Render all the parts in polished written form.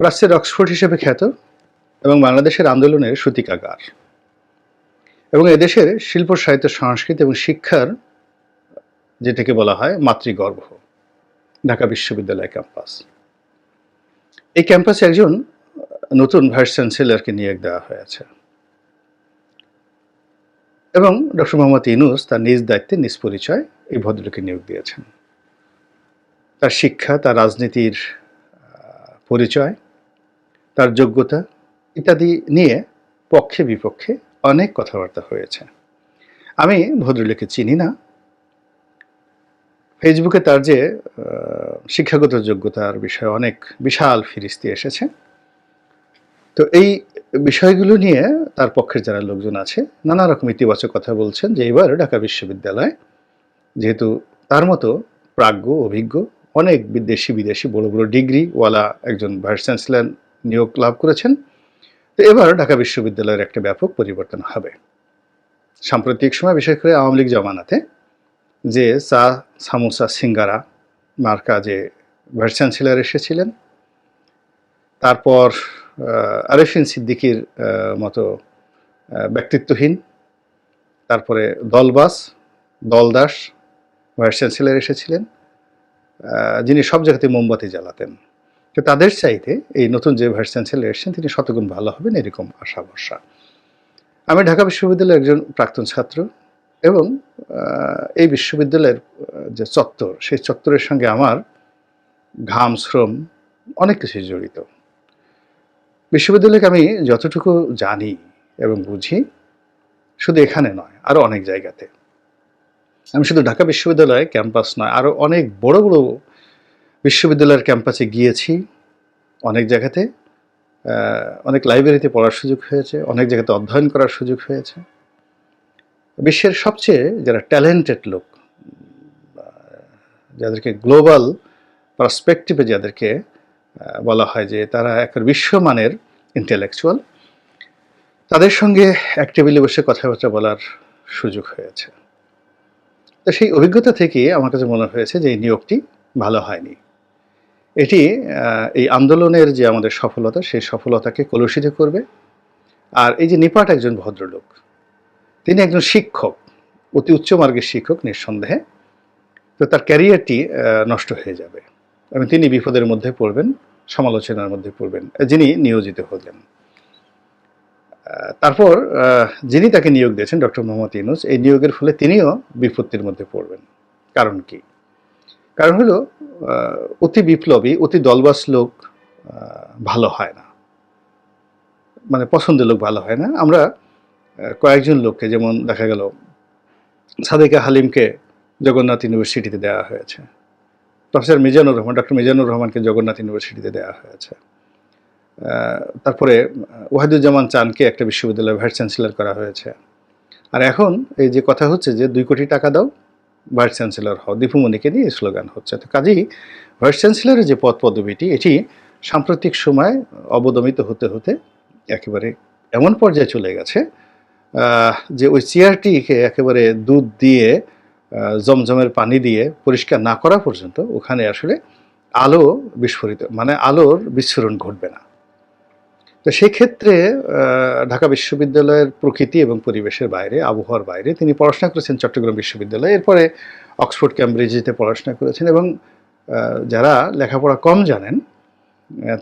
প্রাচ্যের অক্সফোর্ড হিসেবে খ্যাত এবং বাংলাদেশের আন্দোলনের সূতিকাগার এবং এদেশের শিল্প সাহিত্য সংস্কৃতি এবং শিক্ষার যেটাকে বলা হয় মাতৃগর্ভ ঢাকা বিশ্ববিদ্যালয় ক্যাম্পাস। এই ক্যাম্পাসে একজন নতুন ভাইস চ্যান্সেলরকে নিয়োগ দেওয়া হয়েছে এবং ডক্টর মোহাম্মদ ইউনূস তার নিজ দায়িত্বে নিজ পরিচয় এই ভদ্রলোকে নিয়োগ দিয়েছেন। তার শিক্ষা, তার রাজনীতির পরিচয়, তার যোগ্যতা ইত্যাদি নিয়ে পক্ষে বিপক্ষে অনেক কথাবার্তা হয়েছে। আমি ভদ্রলোককে চিনি না। ফেসবুকে তার যে শিক্ষাগত যোগ্যতার বিষয়ে অনেক বিশাল ফিরিস্তি এসেছে। তো এই বিষয়গুলো নিয়ে তার পক্ষের যারা লোকজন আছে নানা রকম ইতিবাচক কথা বলছেন যে এবার ঢাকা বিশ্ববিদ্যালয় যেহেতু তার মতো প্রাজ্ঞ অভিজ্ঞ অনেক বিদেশি বড় বড় ডিগ্রিওয়ালা একজন ভাইস চ্যান্সেলর নিয়োগ লাভ করেছেন, তো এবার ঢাকা বিশ্ববিদ্যালয়ের একটা ব্যাপক পরিবর্তন হবে। সাম্প্রতিক সময় বিশেষ করে আওয়ামী লীগ জমানাতে যে চা সামোসা সিঙ্গারা মার্কা যে ভাইস চ্যান্সেলর এসেছিলেন, তারপর আরেফিন সিদ্দিকীর মতো ব্যক্তিত্বহীন, তারপরে দলদাস ভাইস চ্যান্সেলর এসেছিলেন যিনি সব জায়গাতে মোমবাতি জ্বালাতেন। তো তাদের চাইতে এই নতুন যে ভাইস চ্যান্সেলর এসেছেন তিনি শতগুণ ভালো হবেন এরকম আশা ভরসা। আমি ঢাকা বিশ্ববিদ্যালয়ের একজন প্রাক্তন ছাত্র এবং এই বিশ্ববিদ্যালয়ের যে চত্বর সেই চত্বরের সঙ্গে আমার ঘাম শ্রম অনেক কিছুই জড়িত। বিশ্ববিদ্যালয়কে আমি যতটুকু জানি এবং বুঝি শুধু এখানে নয় আরও অনেক জায়গাতে। আমি শুধু ঢাকা বিশ্ববিদ্যালয় ক্যাম্পাস নয় আরও অনেক বড় বড় বিশ্ববিদ্যালয়ের ক্যাম্পাসে গিয়েছি। অনেক জায়গাতে অনেক লাইব্রেরিতে পড়ার সুযোগ হয়েছে, অনেক জায়গাতে অধ্যয়ন করার সুযোগ হয়েছে। বিশ্বের সবচেয়ে যারা ট্যালেন্টেড লোক, যাদেরকে গ্লোবাল পার্সপেক্টিভে যাদেরকে বলা হয় যে তারা একটা বিশ্বমানের ইন্টেলেকচুয়াল, তাদের সঙ্গে এক টেবিলে বসে কথাবার্তা বলার সুযোগ হয়েছে। তো সেই অভিজ্ঞতা থেকে আমার কাছে মনে হয়েছে যে এই নিয়োগটি ভালো হয়নি। এটি এই আন্দোলনের যে আমাদের সফলতা সেই সফলতাকে কলুষিত করবে। আর এই যে নিপাট একজন ভদ্রলোক, তিনি একজন শিক্ষক, অতি উচ্চমার্গের শিক্ষক নিঃসন্দেহে, তো তার ক্যারিয়ারটি নষ্ট হয়ে যাবে এবং তিনি বিপদের মধ্যে পড়বেন, সমালোচনার মধ্যে পড়বেন যিনি নিয়োজিত হলেন। তারপর যিনি তাকে নিয়োগ দিয়েছেন ডক্টর মোহাম্মদ ইউনূস, এই নিয়োগের ফলে তিনিও বিপত্তির মধ্যে পড়বেন। কারণ কি? কারণ হলো অতি বিপ্লবী অতি দলবাস লোক ভালো হয় না, মানে পছন্দের লোক ভালো হয় না। আমরা কয়েকজন লোককে, যেমন দেখা গেল সাদেকা হালিমকে জগন্নাথ ইউনিভার্সিটিতে দেওয়া হয়েছে, প্রফেসর ডক্টর মিজানুর রহমানকে জগন্নাথ ইউনিভার্সিটিতে দেওয়া হয়েছে, তারপরে ওয়াহিদুজ্জামান চানকে একটা বিশ্ববিদ্যালয়ে ভাইস চ্যান্সেলর করা হয়েছে। আর এখন এই যে কথা হচ্ছে যে 2 কোটি টাকা দাও ভাইস চ্যান্সেলর হও, দীপুমণিকে নিয়ে স্লোগান হচ্ছে। তো কাজেই ভাইস চ্যান্সেলরের যে পদ পদবিটি এটি সাম্প্রতিক সময় অবদমিত হতে হতে একেবারে এমন পর্যায়ে চলে গেছে যে ওই চেয়ারটিকে একেবারে দুধ দিয়ে জমজমের পানি দিয়ে পরিষ্কার না করা পর্যন্ত ওখানে আসলে আলোর বিস্ফোরণ ঘটবে না। তো সেক্ষেত্রে ঢাকা বিশ্ববিদ্যালয়ের প্রকৃতি এবং পরিবেশের বাইরে, আবহাওয়ার বাইরে তিনি পড়াশোনা করেছেন চট্টগ্রাম বিশ্ববিদ্যালয়ে, এরপরে অক্সফোর্ড ক্যামব্রিজেতে পড়াশোনা করেছেন এবং যারা লেখাপড়া কম জানেন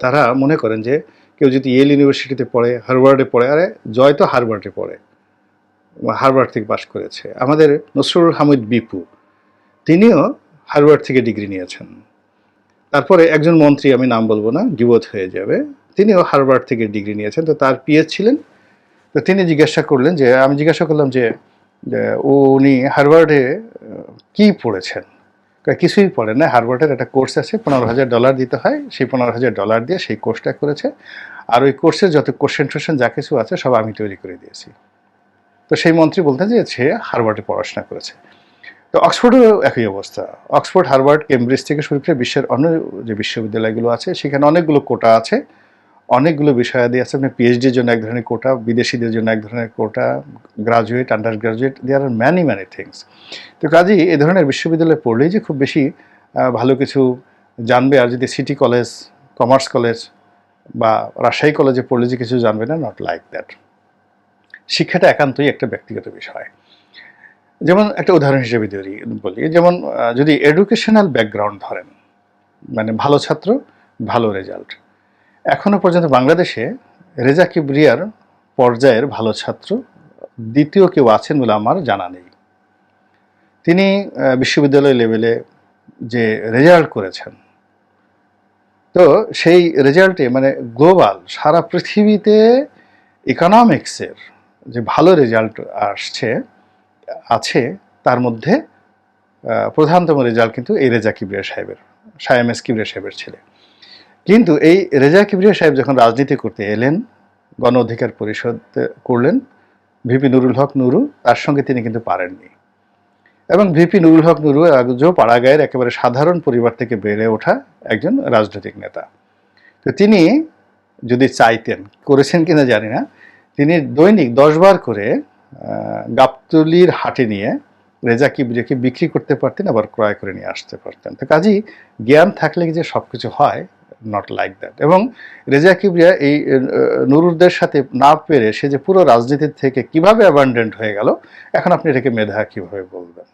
তারা মনে করেন যে কেউ যদি ইয়েল ইউনিভার্সিটিতে পড়ে, হার্ভার্ডে পড়ে, আরে জয় তো হার্ভার্ডে পড়ে, হার্ভার্ড থেকে পাশ করেছে। আমাদের নসরুল হামিদ বিপু তিনিও হার্ভার্ড থেকে ডিগ্রি নিয়েছেন। তারপরে একজন মন্ত্রী, আমি নাম বলবো না, গিবত হয়ে যাবে, তিনিও হার্ভার্ড থেকে ডিগ্রি নিয়েছেন। তো তার পিএইচ ছিলেন। তো তিনি আমি জিজ্ঞাসা করলাম যে উনি হার্ভার্ডে কি পড়েছেন? কিছুই পড়েন না, হার্ভার্ডের একটা কোর্স আছে, $15,000 দিতে হয়, সেই $15,000 দিয়ে সেই কোর্সটা করেছে। আর ওই কোর্সের যত কোশ্চেন টোশ্চেন যা কিছু আছে সব আমি তৈরি করে দিয়েছি। তো সেই মন্ত্রী বলতেন যে সে হার্ভার্ডে পড়াশোনা করেছে। তো অক্সফোর্ডেও একই অবস্থা। অক্সফোর্ড, হার্ভার্ড, কেমব্রিজ থেকে শুরু করে বিশ্বের অন্য যে বিশ্ববিদ্যালয়গুলো আছে সেখানে অনেকগুলো কোটা আছে, অনেকগুলো বিষয়াদি আছে। আপনি পিএইচডির জন্য এক ধরনের কোটা, বিদেশিদের জন্য এক ধরনের quota, graduate, undergraduate, there are many things. তো কাজেই এ ধরনের বিশ্ববিদ্যালয়ে পড়লেই যে খুব বেশি ভালো কিছু জানবে, আর যদি সিটি কলেজ, কমার্স কলেজ বা রাজশাহী কলেজে পড়লে যে কিছু জানবে না, নট লাইক দ্যাট। শিক্ষাটা একান্তই একটা ব্যক্তিগত বিষয়। যেমন একটা উদাহরণ হিসেবে বলি, যেমন যদি এডুকেশনাল ব্যাকগ্রাউন্ড ধরেন, মানে ভালো ছাত্র, ভালো রেজাল্ট, এখনো পর্যন্ত বাংলাদেশে রেজা কিবরিয়ার পর্যায়ের ভালো ছাত্র দ্বিতীয় কেউ আছেন বলে আমার জানা নেই। তিনি বিশ্ববিদ্যালয় লেভেলে যে রেজাল্ট করেছেন, তো সেই রেজাল্টে মানে গ্লোবাল সারা পৃথিবীতে ইকোনমিক্সের যে ভালো রেজাল্ট আছে, তার মধ্যে প্রধানতম রেজাল্ট কিন্তু এই রেজা কিবরিয়া সাহেবের, শাহ এম এস কিবরিয়া সাহেবের ছেলে। কিন্তু এই রেজা কিবরিয়া সাহেব যখন রাজনীতি করতে এলেন, গণ অধিকার পরিষদ করলেন, ভিপি নুরুল হক নুরু, তার সঙ্গে তিনি কিন্তু পারেননি। এবং ভিপি নুরুল হক নুরু একজন পাড়াগাঁয়ের একেবারে সাধারণ পরিবার থেকে বেড়ে ওঠা একজন রাজনৈতিক নেতা। তো তিনি যদি চাইতেন, করেছেন কিনা জানি না, তিনি দৈনিক 10 বার করে গাবতলীর হাটে নিয়ে রেজা কিবরিয়াকে বিক্রি করতে পারতেন, আবার ক্রয় করে নিয়ে আসতে পারতেন। তো কাজেই জ্ঞান থাকলে যে সব কিছু হয়, নট লাইক দ্যাট। এবং রেজা কিবরিয়া এই নুরুরদের সাথে না পেরে সে যে পুরো রাজনীতির থেকে কিভাবে অ্যাবান্ডেন্ট হয়ে গেল, এখন আপনি এটাকে মেধা কিভাবে বলবেন?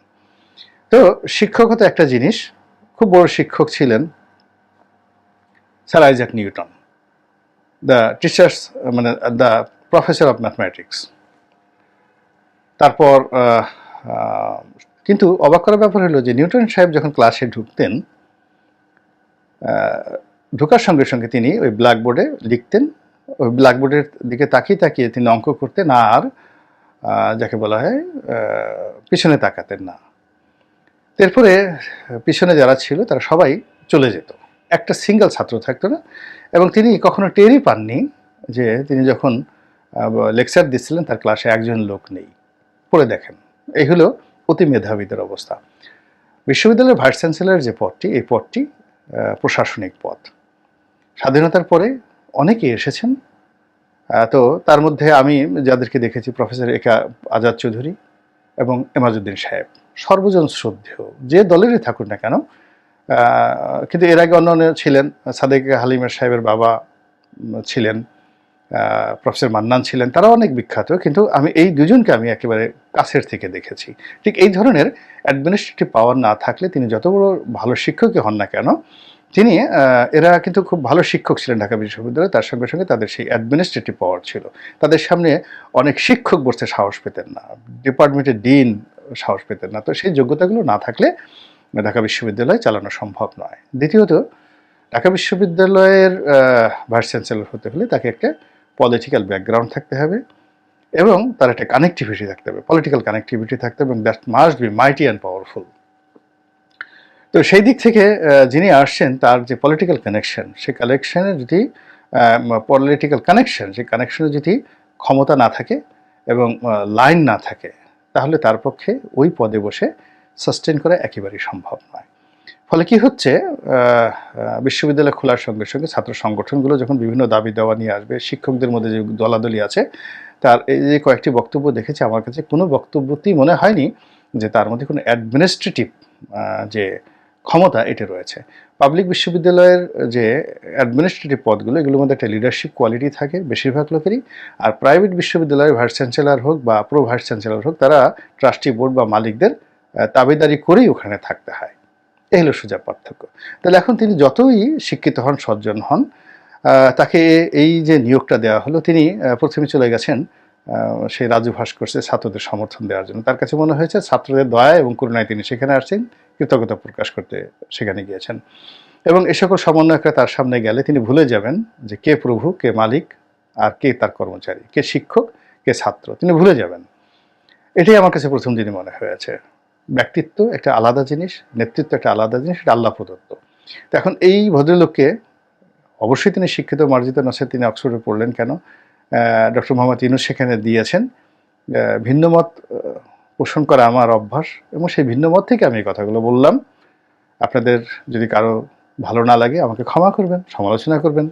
তো শিক্ষকতা একটা জিনিস। খুব বড় শিক্ষক ছিলেন sir Isaac Newton, the teachers, মানে দ্য প্রফেসর অফ ম্যাথমেটিক্স। তারপর কিন্তু অবাক করার ব্যাপার হলো যে নিউটন সাহেব যখন ক্লাসে ঢুকতেন, ঢোকার সঙ্গে সঙ্গে তিনি ওই ব্ল্যাকবোর্ডে লিখতেন, ওই ব্ল্যাকবোর্ডের দিকে তাকিয়ে তাকিয়ে তিনি অঙ্ক করতেন, আর যাকে বলা হয় পিছনে তাকাতেন না। এরপরে পিছনে যারা ছিল তারা সবাই চলে যেত, একটা সিঙ্গেল ছাত্র থাকতো না। এবং তিনি কখনো টেরই পাননি যে তিনি যখন লেকচার দিচ্ছিলেন তার ক্লাসে একজন লোক নেই। পড়ে দেখেন, এই হলো অতি মেধাবীদের অবস্থা। বিশ্ববিদ্যালয়ের ভাইস চ্যান্সেলর যে পদটি, এই পদটি প্রশাসনিক পদ। স্বাধীনতার পরে অনেকেই এসেছেন, তো তার মধ্যে আমি যাদেরকে দেখেছি, প্রফেসর একা আজাদ চৌধুরী এবং এমাজউদ্দিন সাহেব, সর্বজন শ্রদ্ধেয়, যে দলেরই থাকুন না কেন। কিন্তু এর আগে অন্য ছিলেন, সাদেক হালিমের সাহেবের বাবা ছিলেন, প্রফেসর মান্নান ছিলেন, তারা অনেক বিখ্যাত। কিন্তু আমি এই দুজনকে আমি একেবারে কাছের থেকে দেখেছি। ঠিক এই ধরনের অ্যাডমিনিস্ট্রেটিভ পাওয়ার না থাকলে তিনি যত বড় ভালো শিক্ষকই হন না কেন, তিনি এরা কিন্তু খুব ভালো শিক্ষক ছিলেন ঢাকা বিশ্ববিদ্যালয়ে, তার সঙ্গে সঙ্গে তাদের সেই অ্যাডমিনিস্ট্রেটিভ পাওয়ার ছিল। তাদের সামনে অনেক শিক্ষক বসতে সাহস পেতেন না, ডিপার্টমেন্টের ডিন সাহস পেতেন না। তো সেই যোগ্যতাগুলো না থাকলে ঢাকা বিশ্ববিদ্যালয় চালানো সম্ভব নয়। দ্বিতীয়ত, ঢাকা বিশ্ববিদ্যালয়ের ভাইস চ্যান্সেলর হতে হলে তাকে একটা পলিটিক্যাল ব্যাকগ্রাউন্ড থাকতে হবে এবং তার একটা কানেক্টিভিটি থাকতে হবে, পলিটিক্যাল কানেক্টিভিটি থাকতে হবে, এবং that must be মাইটি and powerful. তো সেই দিক থেকে যিনি আসছেন তার যে পলিটিক্যাল কানেকশন, সেই কানেকশনের যদি পলিটিক্যাল কানেকশন, সেই কানেকশনে যদি ক্ষমতা না থাকে এবং লাইন না থাকে, তাহলে তার পক্ষে ওই পদে বসে সাস্টেন করা একেবারেই সম্ভব নয়। ফলে কি হচ্ছে, বিশ্ববিদ্যালয় খোলার সঙ্গে সঙ্গে ছাত্র সংগঠনগুলো যখন বিভিন্ন দাবি দেওয়া নিয়ে আসবে, শিক্ষকদের মধ্যে যে দলাদলি আছে, তার এই যে কয়েকটি বক্তব্য দেখেছি, আমার কাছে কোনো বক্তব্যতেই মনে হয়নি যে তার মধ্যে কোনো অ্যাডমিনিস্ট্রেটিভ যে ক্ষমতা এটা রয়েছে। পাবলিক বিশ্ববিদ্যালয়ের যে অ্যাডমিনিস্ট্রেটিভ পদগুলো, এগুলোর মধ্যে একটা লিডারশিপ কোয়ালিটি থাকে বেশিরভাগ লোকেরই। আর প্রাইভেট বিশ্ববিদ্যালয়ের ভাইস চ্যান্সেলর হোক বা প্রো ভাইস চ্যান্সেলর হোক, তারা ট্রাস্টি বোর্ড বা মালিকদের তাবেদারি করেই ওখানে থাকতে হয়। এই হলো সোজা পার্থক্য। তাহলে এখন তিনি যতই শিক্ষিত হন, সজ্জন হন, তাকে এই যে নিয়োগটা দেওয়া হলো, তিনি প্রথমে চলে গেছেন সেই রাজু ভাস্কর্যে ছাত্রদের সমর্থন দেওয়ার জন্য। তার কাছে মনে হয়েছে ছাত্রদের দয়া এবং করুণায় তিনি সেখানে আসছেন, কৃতজ্ঞতা প্রকাশ করতে সেখানে গিয়েছেন। এবং এ সকল সমন্বয়করা তার সামনে গেলে তিনি ভুলে যাবেন যে কে প্রভু, কে মালিক, আর কে তার কর্মচারী, কে শিক্ষক, কে ছাত্র, তিনি ভুলে যাবেন। এটাই আমার কাছে প্রথম দিনই মনে হয়েছে। ব্যক্তিত্ব একটা আলাদা জিনিস, নেতৃত্ব একটা আলাদা জিনিস, এটা আল্লাহ প্রদত্ত। তো এখন এই ভদ্রলোককে, অবশ্যই তিনি শিক্ষিত মার্জিত নসে, তিনি অক্সফোর্ডে পড়লেন কেন, ডক্টর মোহাম্মদ ইউনূস সেখানে দিয়েছেন। ভিন্ন মত পোষণ করা আমার অভ্যাস, এবং সেই ভিন্ন মত থেকে আমি এই কথাগুলো বললাম। আপনাদের যদি কারো ভালো না লাগে আমাকে ক্ষমা করবেন, সমালোচনা করবেন।